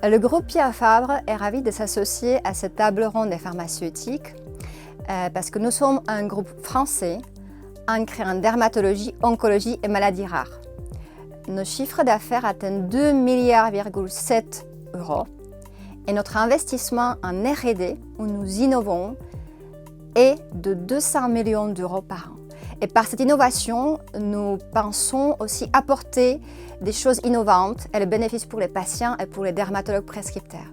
Le groupe Pierre Fabre est ravi de s'associer à cette table ronde des pharmaceutiques parce que nous sommes un groupe français ancré en dermatologie, oncologie et maladies rares. Nos chiffres d'affaires atteignent 2,7 milliards € et notre investissement en R&D, où nous innovons, est de 200 millions d'euros par an. Et par cette innovation, nous pensons aussi apporter des choses innovantes et le bénéfice pour les patients et pour les dermatologues prescripteurs.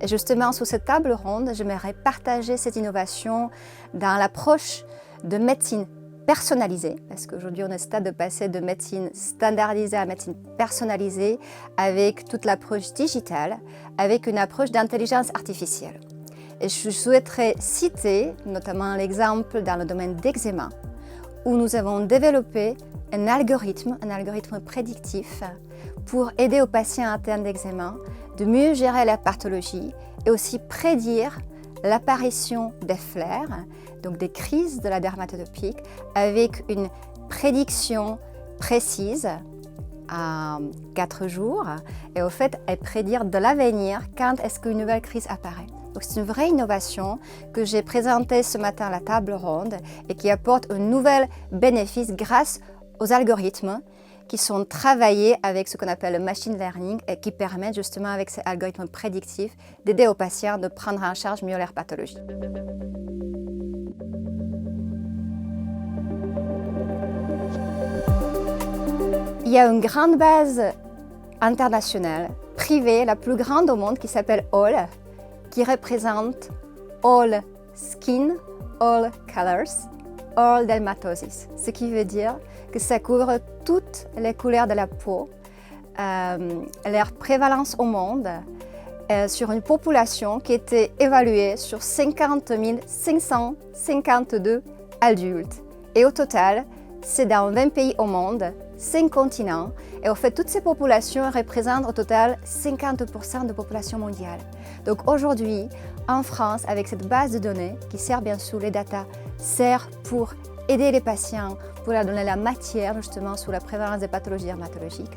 Et justement, sous cette table ronde, j'aimerais partager cette innovation dans l'approche de médecine personnalisée, parce qu'aujourd'hui, on est au stade de passer de médecine standardisée à médecine personnalisée avec toute l'approche digitale, avec une approche d'intelligence artificielle. Et je souhaiterais citer notamment l'exemple dans le domaine d'eczéma, où nous avons développé un algorithme prédictif pour aider aux patients atteints d'eczéma de mieux gérer la pathologie et aussi prédire l'apparition des flares, donc des crises de la dermatite atopique, avec une prédiction précise à 4 jours et au fait, elle prédire de l'avenir quand est-ce qu'une nouvelle crise apparaît. Donc c'est une vraie innovation que j'ai présentée ce matin à la table ronde et qui apporte un nouvel bénéfice grâce aux algorithmes qui sont travaillés avec ce qu'on appelle le machine learning et qui permettent justement avec ces algorithmes prédictifs d'aider aux patients de prendre en charge mieux leur pathologie. Il y a une grande base internationale, privée, la plus grande au monde, qui s'appelle ALL, qui représente All Skin, All Colors, All Dermatosis. Ce qui veut dire que ça couvre toutes les couleurs de la peau, leur prévalence au monde, sur une population qui était évaluée sur 50 552 adultes. Et au total, c'est dans 20 pays au monde, 5 continents, et en fait, toutes ces populations représentent au total 50% de la population mondiale. Donc aujourd'hui, en France, avec cette base de données, qui sert bien sûr, les data, sert pour aider les patients, pour leur donner la matière justement sur la prévalence des pathologies dermatologiques.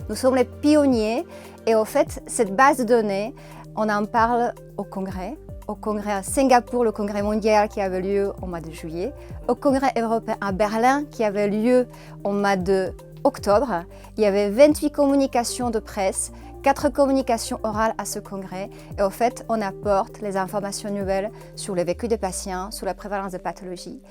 Nous sommes les pionniers et en fait, cette base de données, on en parle au congrès à Singapour, le congrès mondial qui avait lieu au mois de juillet, au congrès européen à Berlin qui avait lieu au mois d'octobre. Il y avait 28 communications de presse, 4 communications orales à ce congrès et en fait, on apporte les informations nouvelles sur le vécu des patients, sur la prévalence des pathologies.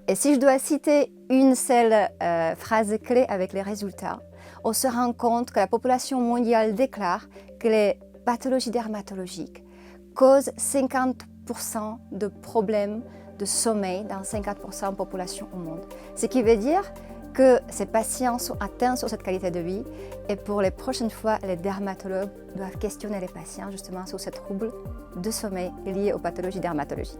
Et si je dois citer une seule phrase clé avec les résultats, on se rend compte que la population mondiale déclare que les pathologies dermatologiques causent 50% de problèmes de sommeil dans 50% de la population au monde. Ce qui veut dire que ces patients sont atteints sur cette qualité de vie et pour les prochaines fois, les dermatologues doivent questionner les patients justement sur ces troubles de sommeil liés aux pathologies dermatologiques.